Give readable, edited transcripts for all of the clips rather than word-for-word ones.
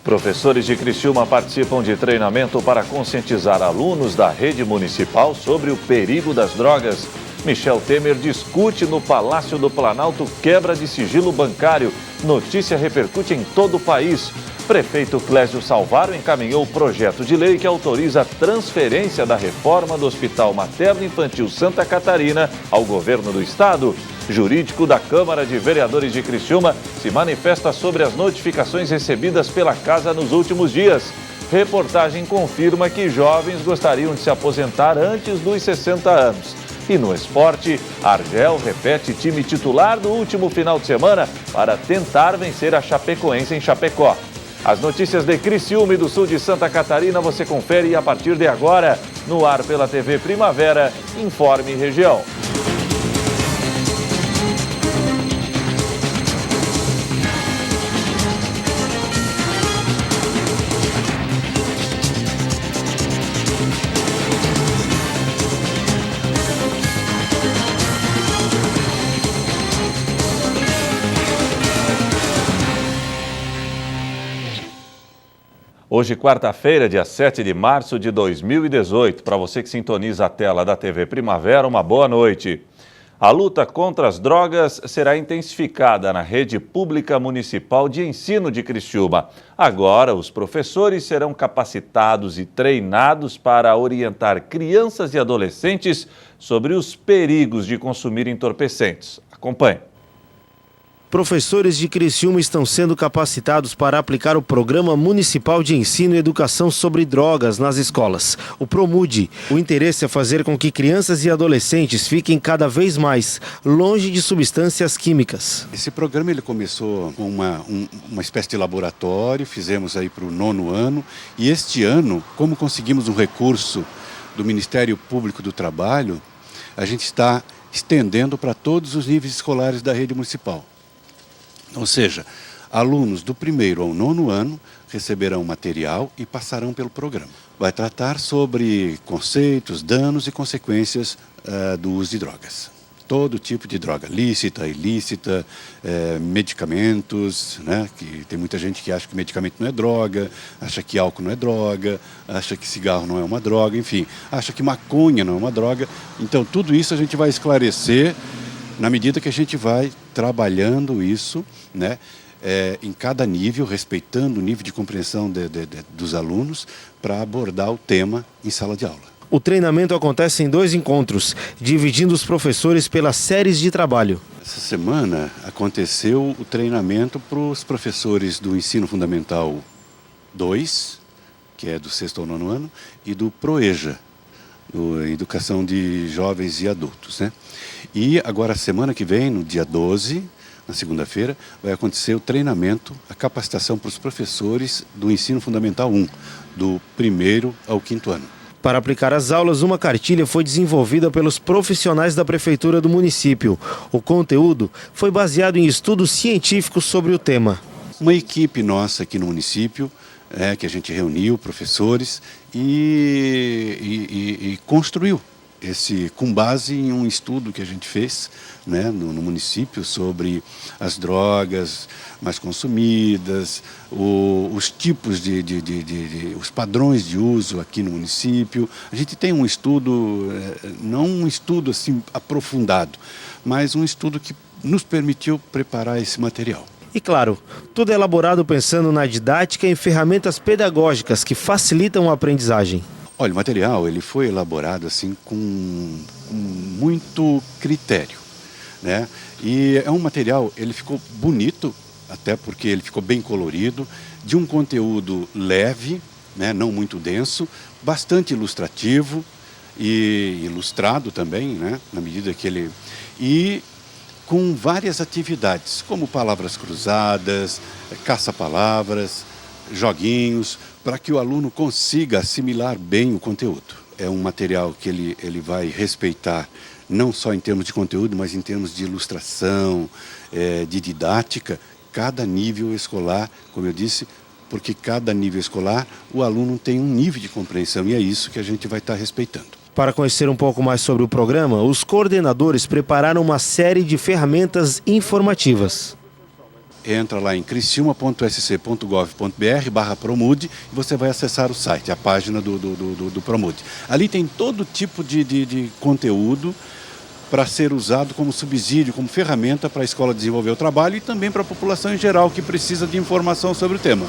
Professores de Criciúma participam de treinamento para conscientizar alunos da rede municipal sobre o perigo das drogas. Michel Temer discute no Palácio do Planalto quebra de sigilo bancário. Notícia repercute em todo o país. Prefeito Clésio Salvaro encaminhou o projeto de lei que autoriza a transferência da reforma do Hospital Materno Infantil Santa Catarina ao governo do estado. Jurídico da Câmara de Vereadores de Criciúma se manifesta sobre as notificações recebidas pela casa nos últimos dias. Reportagem confirma que jovens gostariam de se aposentar antes dos 60 anos. E no esporte, Argel repete time titular do último final de semana para tentar vencer a Chapecoense em Chapecó. As notícias de Criciúma e do sul de Santa Catarina você confere a partir de agora. No ar pela TV Primavera, Informe Região. Hoje, quarta-feira, dia 7 de março de 2018. Para você que sintoniza a tela da TV Primavera, uma boa noite. A luta contra as drogas será intensificada na rede pública municipal de ensino de Criciúma. Agora, os professores serão capacitados e treinados para orientar crianças e adolescentes sobre os perigos de consumir entorpecentes. Acompanhe. Professores de Criciúma estão sendo capacitados para aplicar o Programa Municipal de Ensino e Educação sobre Drogas nas escolas, o PROMUD. O interesse é fazer com que crianças e adolescentes fiquem cada vez mais longe de substâncias químicas. Esse programa ele começou com uma espécie de laboratório, fizemos aí para o 9º ano, e este ano, como conseguimos um recurso do Ministério Público do Trabalho, a gente está estendendo para todos os níveis escolares da rede municipal. Ou seja, alunos do 1º ao 9º ano receberão material e passarão pelo programa. Vai tratar sobre conceitos, danos e consequências do uso de drogas. Todo tipo de droga, lícita, ilícita, medicamentos, né? Que tem muita gente que acha que medicamento não é droga, acha que álcool não é droga, acha que cigarro não é uma droga, enfim, acha que maconha não é uma droga. Então, tudo isso a gente vai esclarecer na medida que a gente vai trabalhando isso, né, em cada nível, respeitando o nível de compreensão dos alunos, para abordar o tema em sala de aula. O treinamento acontece em 2 encontros, dividindo os professores pelas séries de trabalho. Essa semana aconteceu o treinamento para os professores do Ensino Fundamental 2, que é do 6º ao 9º ano, e do PROEJA, Educação de Jovens e Adultos, né? E agora, semana que vem, no dia 12, na segunda-feira, vai acontecer o treinamento, a capacitação para os professores do Ensino Fundamental 1, do 1º ao 5º ano. Para aplicar as aulas, uma cartilha foi desenvolvida pelos profissionais da Prefeitura do município. O conteúdo foi baseado em estudos científicos sobre o tema. Uma equipe nossa aqui no município, que a gente reuniu, professores, e construiu com base em um estudo que a gente fez, né, no município sobre as drogas mais consumidas, os tipos os padrões de uso aqui no município. A gente tem um estudo, não um estudo assim aprofundado, mas um estudo que nos permitiu preparar esse material. E claro, tudo é elaborado pensando na didática e em ferramentas pedagógicas que facilitam a aprendizagem. Olha, o material ele foi elaborado assim com muito critério, né? E é um material, ele ficou bonito, até porque ele ficou bem colorido, de um conteúdo leve, né? Não muito denso, bastante ilustrativo e ilustrado também, né? Na medida que ele... E com várias atividades, como palavras cruzadas, caça-palavras, joguinhos, para que o aluno consiga assimilar bem o conteúdo. É um material que ele vai respeitar, não só em termos de conteúdo, mas em termos de ilustração, de didática, cada nível escolar, como eu disse, porque cada nível escolar o aluno tem um nível de compreensão e é isso que a gente vai estar respeitando. Para conhecer um pouco mais sobre o programa, os coordenadores prepararam uma série de ferramentas informativas. entra lá em criciúma.sc.gov.br/Promude e você vai acessar o site, a página do Promude. Ali tem todo tipo de conteúdo para ser usado como subsídio, como ferramenta para a escola desenvolver o trabalho e também para a população em geral que precisa de informação sobre o tema.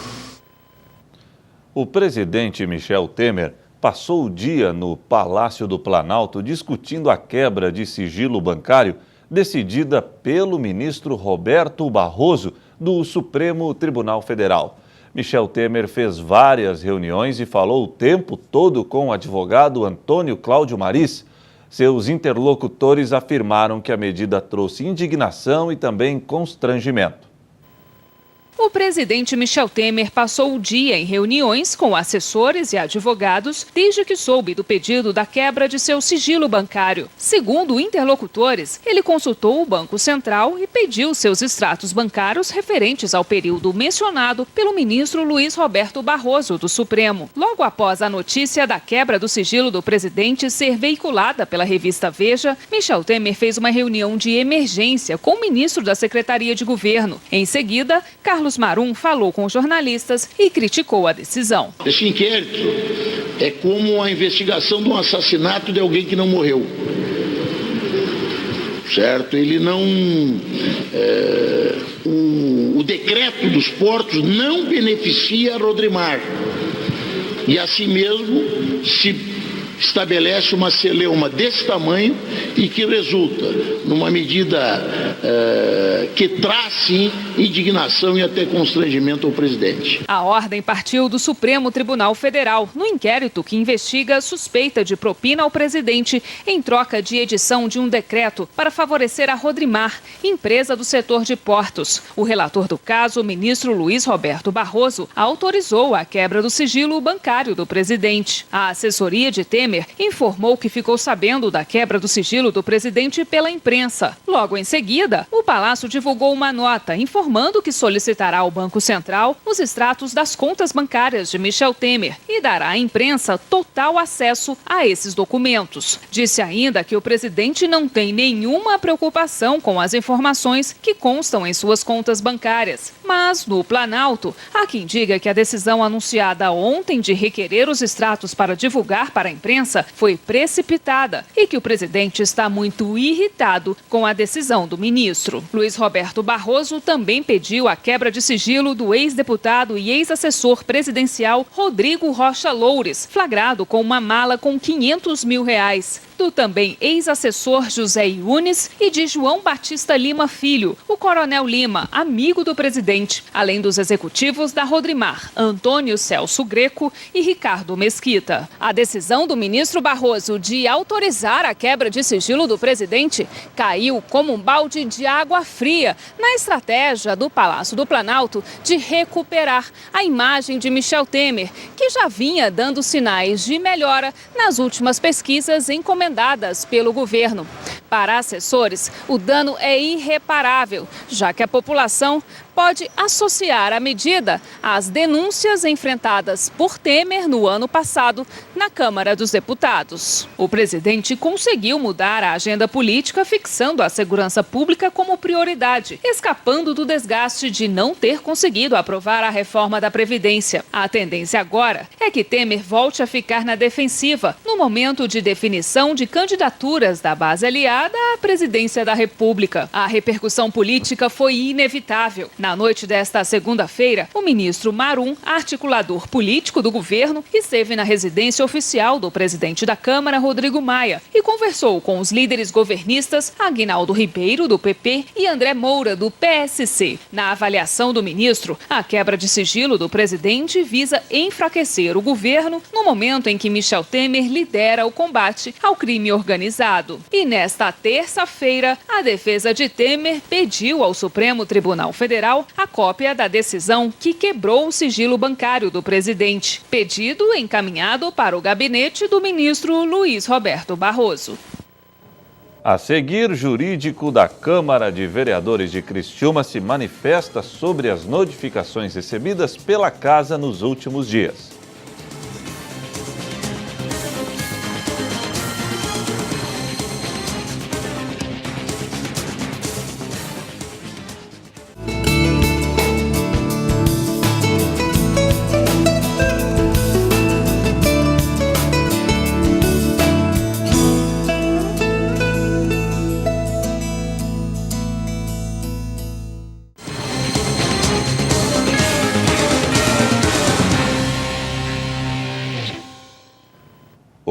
O presidente Michel Temer passou o dia no Palácio do Planalto discutindo a quebra de sigilo bancário decidida pelo ministro Roberto Barroso do Supremo Tribunal Federal. Michel Temer fez várias reuniões e falou o tempo todo com o advogado Antônio Cláudio Maris. Seus interlocutores afirmaram que a medida trouxe indignação e também constrangimento. O presidente Michel Temer passou o dia em reuniões com assessores e advogados desde que soube do pedido da quebra de seu sigilo bancário. Segundo interlocutores, ele consultou o Banco Central e pediu seus extratos bancários referentes ao período mencionado pelo ministro Luiz Roberto Barroso do Supremo. Logo após a notícia da quebra do sigilo do presidente ser veiculada pela revista Veja, Michel Temer fez uma reunião de emergência com o ministro da Secretaria de Governo. Em seguida, Carlos Marum falou com jornalistas e criticou a decisão. Esse inquérito é como a investigação de um assassinato de alguém que não morreu. Certo? Ele não... o decreto dos portos não beneficia a Rodrimar. E assim mesmo se estabelece uma celeuma desse tamanho e que resulta numa medida que traz, sim, indignação e até constrangimento ao presidente. A ordem partiu do Supremo Tribunal Federal, no inquérito que investiga a suspeita de propina ao presidente em troca de edição de um decreto para favorecer a Rodrimar, empresa do setor de portos. O relator do caso, o ministro Luiz Roberto Barroso, autorizou a quebra do sigilo bancário do presidente. A assessoria de Temer informou que ficou sabendo da quebra do sigilo do presidente pela imprensa. Logo em seguida, o Palácio divulgou uma nota informando que solicitará ao Banco Central os extratos das contas bancárias de Michel Temer e dará à imprensa total acesso a esses documentos. Disse ainda que o presidente não tem nenhuma preocupação com as informações que constam em suas contas bancárias. Mas, no Planalto, há quem diga que a decisão anunciada ontem de requerer os extratos para divulgar para a imprensa foi precipitada e que o presidente está muito irritado com a decisão do ministro. Luiz Roberto Barroso também pediu a quebra de sigilo do ex-deputado e ex-assessor presidencial Rodrigo Rocha Loures, flagrado com uma mala com R$500 mil. Do também ex-assessor José Yunes e de João Batista Lima Filho, o coronel Lima, amigo do presidente, além dos executivos da Rodrimar, Antônio Celso Greco e Ricardo Mesquita. A decisão do ministro Barroso de autorizar a quebra de sigilo do presidente caiu como um balde de água fria na estratégia do Palácio do Planalto de recuperar a imagem de Michel Temer, que já vinha dando sinais de melhora nas últimas pesquisas encomendadas pelo governo. Para assessores, o dano é irreparável, já que a população pode associar a medida às denúncias enfrentadas por Temer no ano passado na Câmara dos Deputados. O presidente conseguiu mudar a agenda política, fixando a segurança pública como prioridade, escapando do desgaste de não ter conseguido aprovar a reforma da Previdência. A tendência agora é que Temer volte a ficar na defensiva no momento de definição de candidaturas da base aliada à presidência da República. A repercussão política foi inevitável. Na noite desta segunda-feira, o ministro Marum, articulador político do governo, esteve na residência oficial do presidente da Câmara, Rodrigo Maia, e conversou com os líderes governistas Aguinaldo Ribeiro, do PP, e André Moura, do PSC. Na avaliação do ministro, a quebra de sigilo do presidente visa enfraquecer o governo no momento em que Michel Temer lidera o combate ao crime organizado. E nesta terça-feira, a defesa de Temer pediu ao Supremo Tribunal Federal a cópia da decisão que quebrou o sigilo bancário do presidente. Pedido encaminhado para o gabinete do ministro Luiz Roberto Barroso. A seguir, jurídico da Câmara de Vereadores de Criciúma se manifesta sobre as notificações recebidas pela casa nos últimos dias.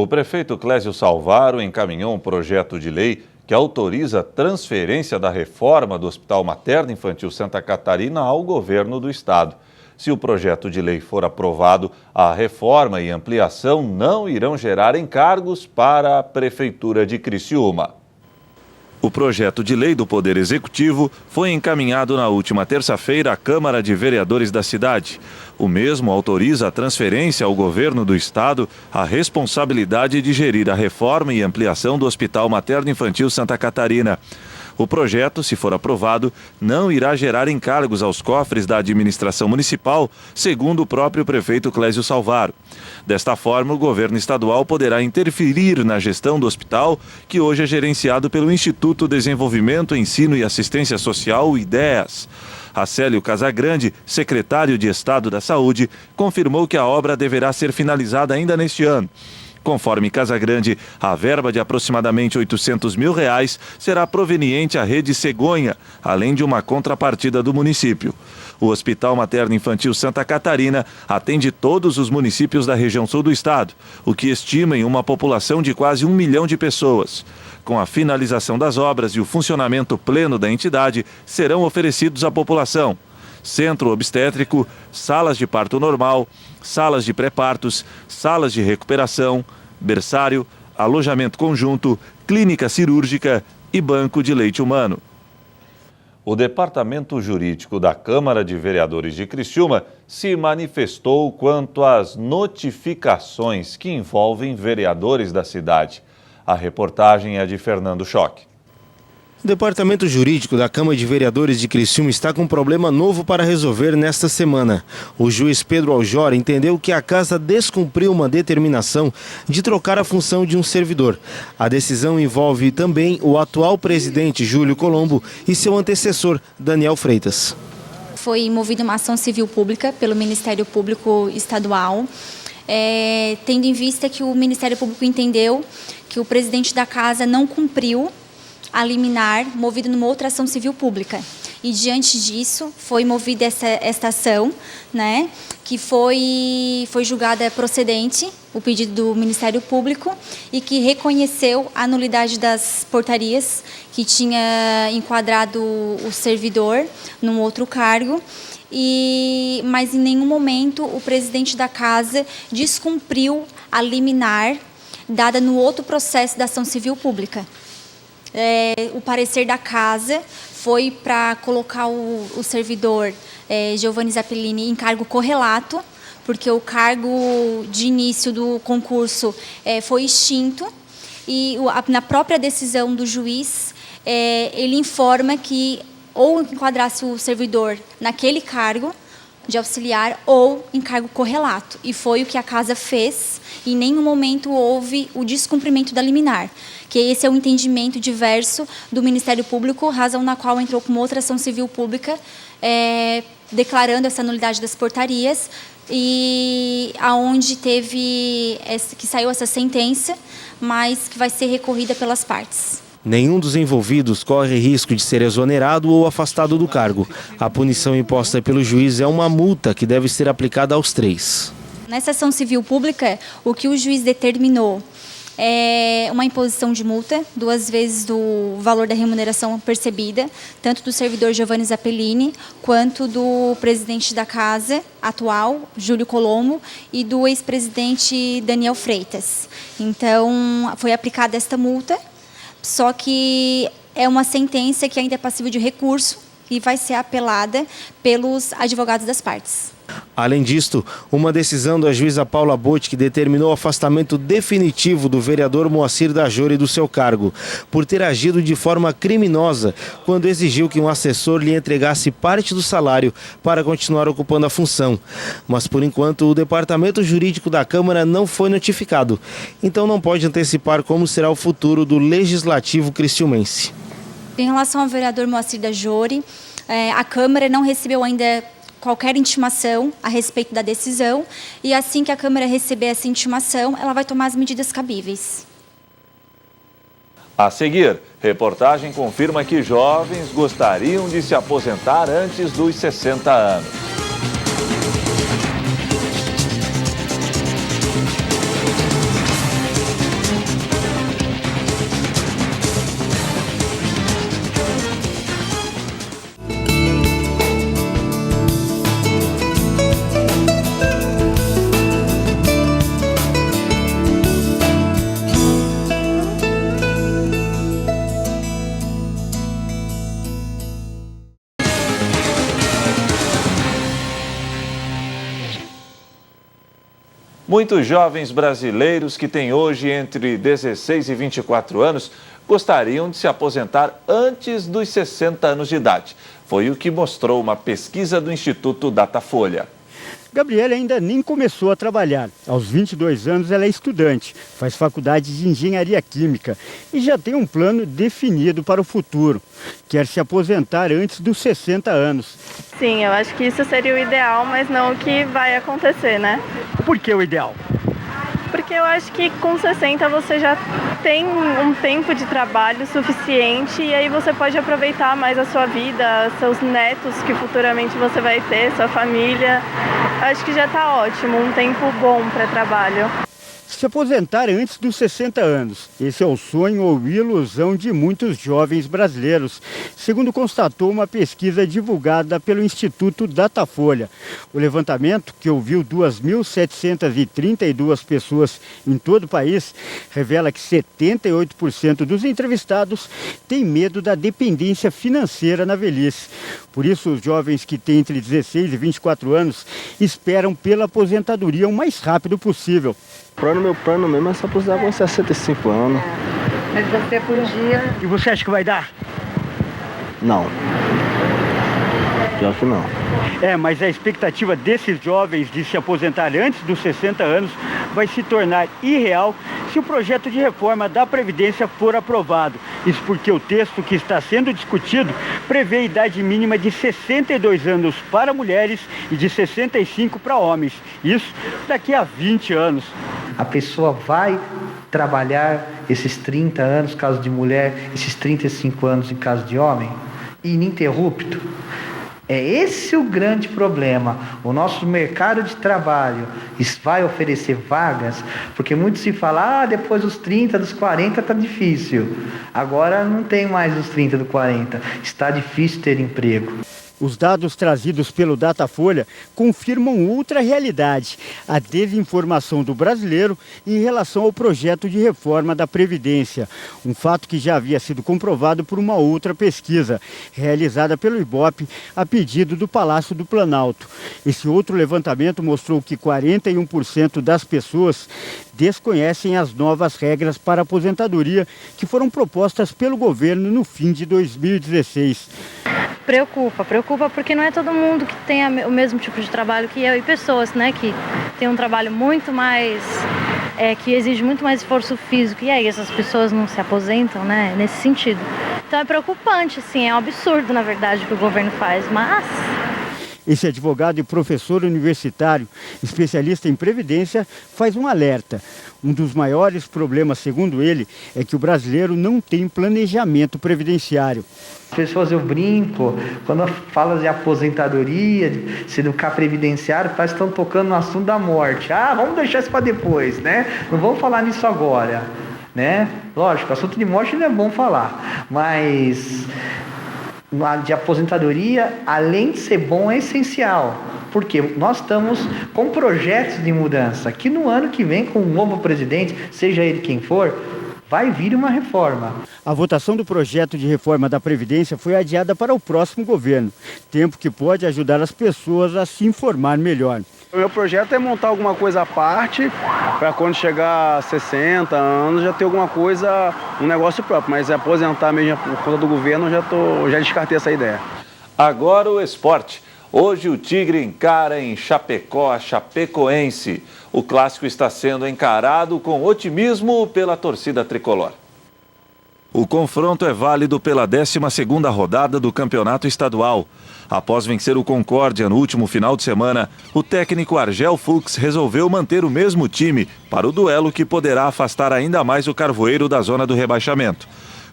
O prefeito Clésio Salvaro encaminhou um projeto de lei que autoriza a transferência da reforma do Hospital Materno Infantil Santa Catarina ao governo do estado. Se o projeto de lei for aprovado, a reforma e ampliação não irão gerar encargos para a Prefeitura de Criciúma. O projeto de lei do Poder Executivo foi encaminhado na última terça-feira à Câmara de Vereadores da cidade. O mesmo autoriza a transferência ao governo do estado a responsabilidade de gerir a reforma e ampliação do Hospital Materno Infantil Santa Catarina. O projeto, se for aprovado, não irá gerar encargos aos cofres da administração municipal, segundo o próprio prefeito Clésio Salvaro. Desta forma, o governo estadual poderá interferir na gestão do hospital, que hoje é gerenciado pelo Instituto Desenvolvimento, Ensino e Assistência Social, o IDEAS. Acélio Casagrande, secretário de Estado da Saúde, confirmou que a obra deverá ser finalizada ainda neste ano. Conforme Casagrande, a verba de aproximadamente R$800 mil será proveniente à Rede Cegonha, além de uma contrapartida do município. O Hospital Materno Infantil Santa Catarina atende todos os municípios da região sul do estado, o que estima em uma população de quase 1 milhão de pessoas. Com a finalização das obras e o funcionamento pleno da entidade, serão oferecidos à população centro obstétrico, salas de parto normal, salas de pré-partos, salas de recuperação, berçário, alojamento conjunto, clínica cirúrgica e banco de leite humano. O Departamento Jurídico da Câmara de Vereadores de Criciúma se manifestou quanto às notificações que envolvem vereadores da cidade. A reportagem é de Fernando Choque. O Departamento Jurídico da Câmara de Vereadores de Criciúma está com um problema novo para resolver nesta semana. O juiz Pedro Aljora entendeu que a casa descumpriu uma determinação de trocar a função de um servidor. A decisão envolve também o atual presidente Júlio Colombo e seu antecessor Daniel Freitas. Foi movida uma ação civil pública pelo Ministério Público Estadual, tendo em vista que o Ministério Público entendeu que o presidente da casa não cumpriu a liminar movida numa outra ação civil pública. E diante disso foi movida esta ação, né, que foi julgada procedente, o pedido do Ministério Público, e que reconheceu a nulidade das portarias que tinha enquadrado o servidor num outro cargo. Mas em nenhum momento o presidente da casa descumpriu a liminar dada no outro processo da ação civil pública. O parecer da casa foi para colocar o servidor Giovanni Zappellini em cargo correlato, porque o cargo de início do concurso foi extinto e na própria decisão do juiz ele informa que ou enquadrasse o servidor naquele cargo de auxiliar ou em cargo correlato. E foi o que a casa fez, e em nenhum momento houve o descumprimento da liminar, que esse é o entendimento diverso do Ministério Público, razão na qual entrou com outra ação civil pública, declarando essa nulidade das portarias, e aonde que saiu essa sentença, mas que vai ser recorrida pelas partes. Nenhum dos envolvidos corre risco de ser exonerado ou afastado do cargo. A punição imposta pelo juiz é uma multa que deve ser aplicada aos 3. Nessa ação civil pública, o que o juiz determinou é uma imposição de multa, 2 vezes do valor da remuneração percebida, tanto do servidor Giovanni Zappellini, quanto do presidente da casa atual, Júlio Colombo, e do ex-presidente Daniel Freitas. Então, foi aplicada esta multa, só que é uma sentença que ainda é passível de recurso e vai ser apelada pelos advogados das partes. Além disto, uma decisão da juíza Paula Botti que determinou o afastamento definitivo do vereador Moacir Dajori do seu cargo, por ter agido de forma criminosa quando exigiu que um assessor lhe entregasse parte do salário para continuar ocupando a função. Mas, por enquanto, o Departamento Jurídico da Câmara não foi notificado, então não pode antecipar como será o futuro do Legislativo criciumense. Em relação ao vereador Moacir Dajori, a Câmara não recebeu ainda qualquer intimação a respeito da decisão, e assim que a Câmara receber essa intimação, ela vai tomar as medidas cabíveis. A seguir, reportagem confirma que jovens gostariam de se aposentar antes dos 60 anos. Muitos jovens brasileiros que têm hoje entre 16 e 24 anos gostariam de se aposentar antes dos 60 anos de idade. Foi o que mostrou uma pesquisa do Instituto Datafolha. Gabriela ainda nem começou a trabalhar. Aos 22 anos ela é estudante, faz faculdade de engenharia química e já tem um plano definido para o futuro. Quer se aposentar antes dos 60 anos. Sim, eu acho que isso seria o ideal, mas não o que vai acontecer, né? Por que o ideal? Porque eu acho que com 60 você já tem um tempo de trabalho suficiente e aí você pode aproveitar mais a sua vida, seus netos que futuramente você vai ter, sua família. Acho que já está ótimo, um tempo bom para trabalho. Se aposentar antes dos 60 anos. Esse é o sonho ou ilusão de muitos jovens brasileiros, segundo constatou uma pesquisa divulgada pelo Instituto Datafolha. O levantamento, que ouviu 2.732 pessoas em todo o país, revela que 78% dos entrevistados têm medo da dependência financeira na velhice. Por isso, os jovens que têm entre 16 e 24 anos esperam pela aposentadoria o mais rápido possível. Meu plano mesmo é se aposentar com 65 anos. Mas você podia... E você acha que vai dar? Não. Pior que não. Mas a expectativa desses jovens de se aposentar antes dos 60 anos vai se tornar irreal se o projeto de reforma da Previdência for aprovado. Isso porque o texto que está sendo discutido prevê a idade mínima de 62 anos para mulheres e de 65 para homens. Isso daqui a 20 anos. A pessoa vai trabalhar esses 30 anos, caso de mulher, esses 35 anos em caso de homem, ininterrupto. É esse o grande problema. O nosso mercado de trabalho vai oferecer vagas, porque muito se fala, depois dos 30, dos 40 está difícil. Agora não tem mais os 30, dos 40. Está difícil ter emprego. Os dados trazidos pelo Datafolha confirmam outra realidade, a desinformação do brasileiro em relação ao projeto de reforma da Previdência. Um fato que já havia sido comprovado por uma outra pesquisa, realizada pelo Ibope a pedido do Palácio do Planalto. Esse outro levantamento mostrou que 41% das pessoas desconhecem as novas regras para a aposentadoria que foram propostas pelo governo no fim de 2016. Preocupa porque não é todo mundo que tem o mesmo tipo de trabalho que eu e pessoas, né, que tem um trabalho muito mais, que exige muito mais esforço físico e aí essas pessoas não se aposentam, né, nesse sentido. Então é preocupante, assim, é um absurdo, na verdade, o que o governo faz, mas... Esse advogado e professor universitário, especialista em previdência, faz um alerta. Um dos maiores problemas, segundo ele, é que o brasileiro não tem planejamento previdenciário. As pessoas, eu brinco, quando fala de aposentadoria, de se educar previdenciário, parece que estão tocando no assunto da morte. Vamos deixar isso para depois, né? Não vamos falar nisso agora, né? Lógico, assunto de morte não é bom falar, mas... de aposentadoria, além de ser bom, é essencial. Porque nós estamos com projetos de mudança, que no ano que vem, com o novo presidente, seja ele quem for, vai vir uma reforma. A votação do projeto de reforma da Previdência foi adiada para o próximo governo, tempo que pode ajudar as pessoas a se informar melhor. O meu projeto é montar alguma coisa à parte, para quando chegar a 60 anos já ter alguma coisa, um negócio próprio, mas aposentar mesmo por conta do governo, já descartei essa ideia. Agora o esporte. Hoje o Tigre encara em Chapecó a Chapecoense. O clássico está sendo encarado com otimismo pela torcida tricolor. O confronto é válido pela 12ª rodada do Campeonato Estadual. Após vencer o Concórdia no último final de semana, o técnico Argel Fux resolveu manter o mesmo time para o duelo que poderá afastar ainda mais o Carvoeiro da zona do rebaixamento.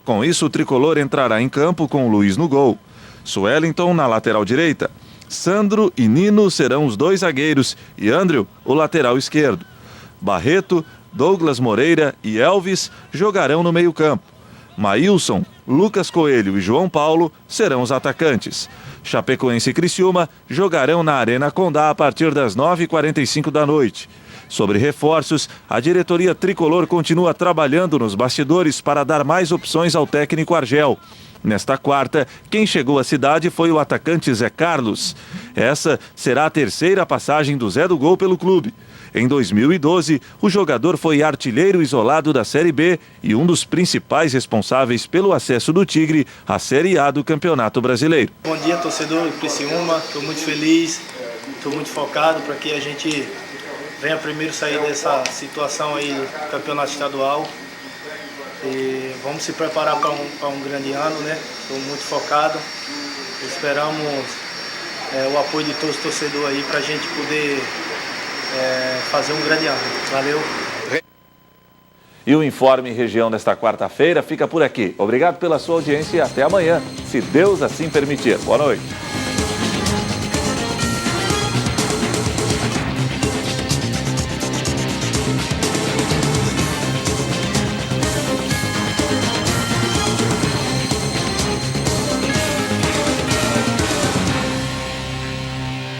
Com isso, o tricolor entrará em campo com o Luiz no gol, Suellington na lateral direita, Sandro e Nino serão os dois zagueiros e Andrew o lateral esquerdo. Barreto, Douglas Moreira e Elvis jogarão no meio-campo. Maílson, Lucas Coelho e João Paulo serão os atacantes. Chapecoense e Criciúma jogarão na Arena Condá a partir das 9h45 da noite. Sobre reforços, a diretoria tricolor continua trabalhando nos bastidores para dar mais opções ao técnico Argel. Nesta quarta, quem chegou à cidade foi o atacante Zé Carlos. Essa será a terceira passagem do Zé do Gol pelo clube. Em 2012, o jogador foi artilheiro isolado da Série B e um dos principais responsáveis pelo acesso do Tigre à Série A do Campeonato Brasileiro. Bom dia, torcedor do Criciúma. Estou muito feliz, estou muito focado para que a gente venha primeiro sair dessa situação aí do Campeonato Estadual. E vamos se preparar para um grande ano, né? Estou muito focado. Esperamos o apoio de todos os torcedores aí para a gente poder fazer um grande ano. Valeu! E o Informe Região desta quarta-feira fica por aqui. Obrigado pela sua audiência e até amanhã, se Deus assim permitir. Boa noite.